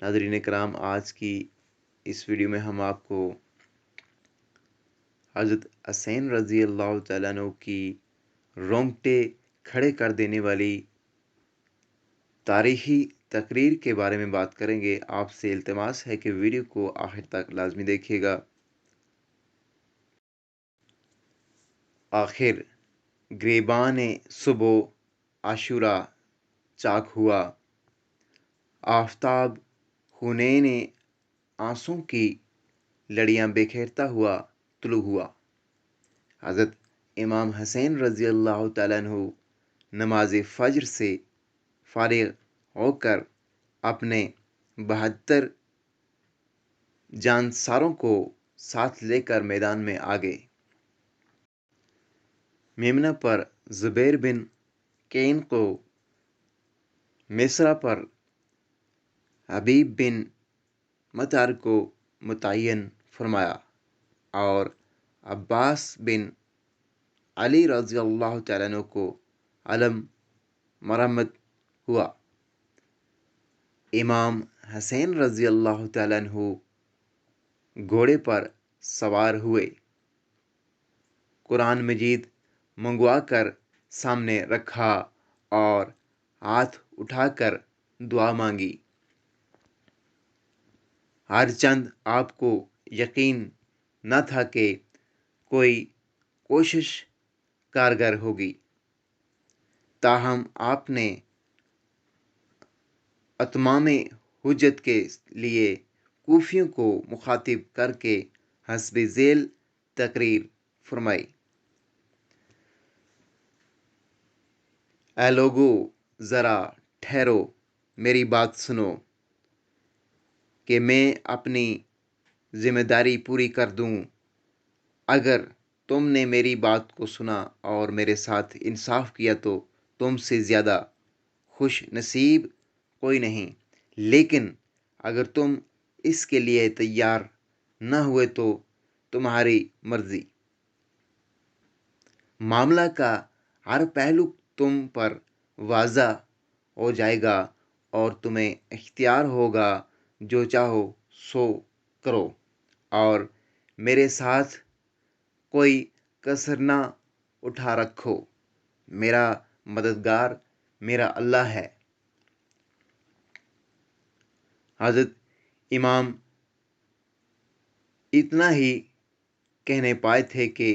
नाज़रीन कराम, आज की इस वीडियो में हम आपको हज़रत हुसैन रज़ी अल्लाह तआला अन्हु की रोंगटे खड़े कर देने वाली तारीख़ी तकरीर के बारे में बात करेंगे। आपसे इल्तिमास है कि वीडियो को आखिर तक लाज़मी देखिएगा। आखिर गिरबान सुबह आशूरा चाक हुआ, आफ़ताब हुनैन आँसू की लड़ियाँ बिखेरता हुआ तुलू हुआ। हज़रत इमाम हुसैन रज़ी अल्लाह तआला अन्हु नमाज फ़ज्र से फ़ारिग़ होकर अपने 72 जानसारों को साथ लेकर मैदान में आ गए। मेमना पर ज़ुबैर बिन कैन को, मिस्रा पर हबीब बिन मतार को मुतय्यन फरमाया और अब्बास बिन अली रज़ी अल्लाह तआला अन्हु को अलम मरम्मत हुआ। इमाम हुसैन रज़ी अल्लाह तआला अन्हु घोड़े पर सवार हुए, कुरान मजीद मंगवा कर सामने रखा और हाथ उठाकर दुआ मांगी। हरचंद आपको यकीन न था कि कोई कोशिश कारगर होगी, ताहम आपने अतमामे हुज्जत के लिए कूफियों को मुखातिब करके हस्बे ज़ेल तकरीर फरमाई। ऐ लोगो, ज़रा ठहरो, मेरी बात सुनो कि मैं अपनी ज़िम्मेदारी पूरी कर दूं। अगर तुमने मेरी बात को सुना और मेरे साथ इंसाफ किया तो तुमसे ज़्यादा खुश नसीब कोई नहीं, लेकिन अगर तुम इसके लिए तैयार न हुए तो तुम्हारी मर्ज़ी। मामला का हर पहलू तुम पर वाज़ा हो जाएगा और तुम्हें इख्तियार होगा, जो चाहो सो करो और मेरे साथ कोई कसर ना उठा रखो। मेरा मददगार मेरा अल्लाह है। हज़रत इमाम इतना ही कहने पाए थे कि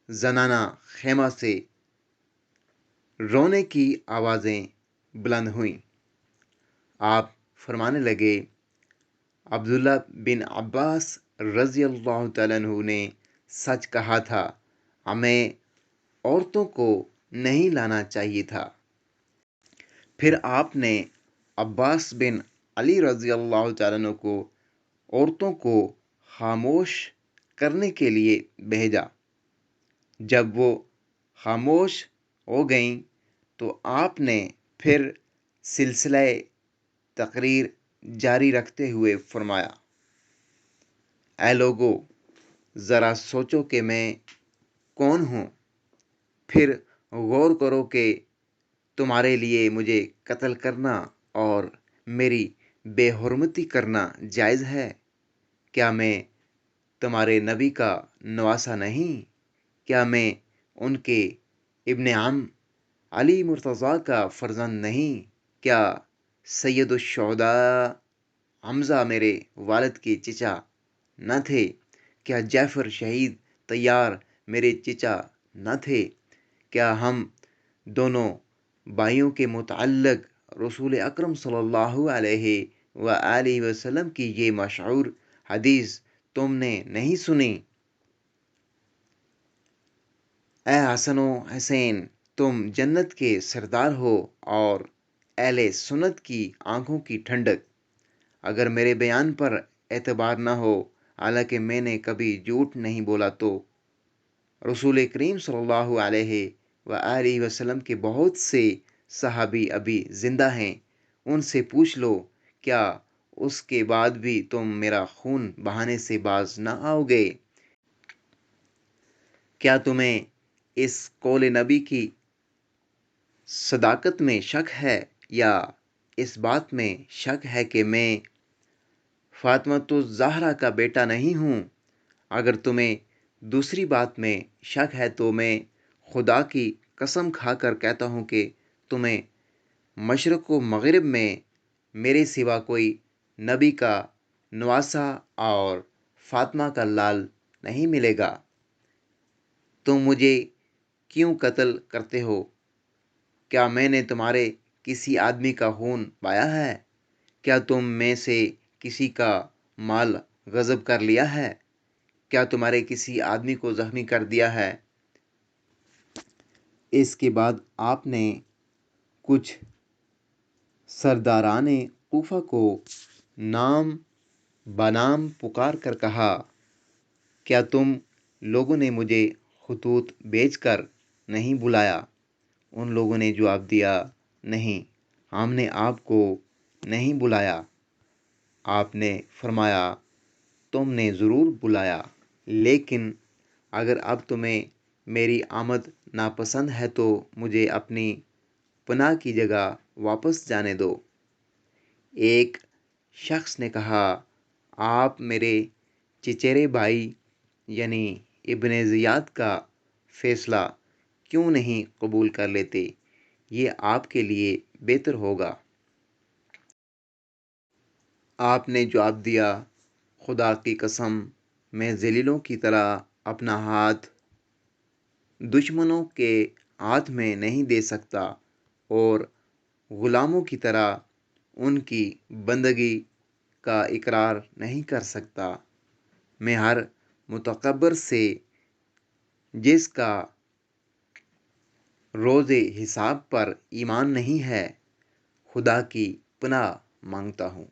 ज़नाना खेमा से रोने की आवाज़ें बुलंद हुईं। आप फरमाने लगे, अब्दुल्ला बिन अब्बास रज़ी अल्लाह तआला अन्हु ने सच कहा था, हमें औरतों को नहीं लाना चाहिए था। फिर आपने अब्बास बिन अली रज़ी अल्लाह तआला अन्हु को औरतों को खामोश करने के लिए भेजा। जब वो खामोश हो गईं तो आपने फिर सिलसिला तकरीर जारी रखते हुए फरमाया, ऐ लोगो, ज़रा सोचो कि मैं कौन हूँ, फिर गौर करो कि तुम्हारे लिए मुझे कत्ल करना और मेरी बेहुरमती करना जायज़ है। क्या मैं तुम्हारे नबी का नवासा नहीं? क्या मैं उनके इब्ने अम अली मुर्तज़ा का फ़र्जंद नहीं? क्या सैयदुश्शुहदा हमज़ा मेरे वालिद के चचा न थे? क्या जैफ़र शहीद तैयार मेरे चचा न थे? क्या हम दोनों भाइयों के मुतअल्लिक़ रसूल अकरम सल्लल्लाहु अलैहि व आलिहि वसल्लम की ये मशहूर हदीस तुमने नहीं सुनी? ऐ हसन व हुसैन, तुम जन्नत के सरदार हो और अहले सुन्नत की आँखों की ठंडक। अगर मेरे बयान पर एतबार न हो, हालांकि मैंने कभी झूठ नहीं बोला, तो रसूल करीम सल्लल्लाहु अलैहि व आलिहि वसल्लम के बहुत से सहाबी अभी ज़िंदा हैं, उनसे पूछ लो, क्या उसके बाद भी तुम मेरा खून बहाने से बाज न आओगे? क्या तुम्हें इस कौल नबी की सदाकत में शक है, या इस बात में शक है कि मैं فاطمہ تو زہرا کا بیٹا نہیں ہوں۔ اگر تمہیں دوسری بات میں شک ہے تو میں خدا کی قسم کھا کر کہتا ہوں کہ تمہیں مشرق و مغرب میں میرے سوا کوئی نبی کا نواسا اور فاطمہ کا لال نہیں ملے گا۔ تم مجھے کیوں قتل کرتے ہو؟ کیا میں نے تمہارے کسی آدمی کا خون پایا ہے؟ کیا تم میں سے کسی کا مال غصب کر لیا ہے؟ کیا تمہارے کسی آدمی کو زخمی کر دیا ہے؟ اس کے بعد آپ نے کچھ سرداران کوفہ کو نام بنام پکار کر کہا، کیا تم لوگوں نے مجھے خطوط بھیج کر نہیں بلایا؟ ان لوگوں نے جواب دیا، نہیں، ہم نے آپ کو نہیں بلایا۔ آپ نے فرمایا، تم نے ضرور بلایا، لیکن اگر اب تمہیں میری آمد ناپسند ہے تو مجھے اپنی پناہ کی جگہ واپس جانے دو۔ ایک شخص نے کہا، آپ میرے چچیرے بھائی یعنی ابن زیاد کا فیصلہ کیوں نہیں قبول کر لیتے؟ یہ آپ کے لیے بہتر ہوگا۔ آپ نے جواب دیا، خدا کی قسم، میں ذلیلوں کی طرح اپنا ہاتھ دشمنوں کے ہاتھ میں نہیں دے سکتا اور غلاموں کی طرح ان کی بندگی کا اقرار نہیں کر سکتا۔ میں ہر متکبر سے جس کا روز حساب پر ایمان نہیں ہے، خدا کی پناہ مانگتا ہوں۔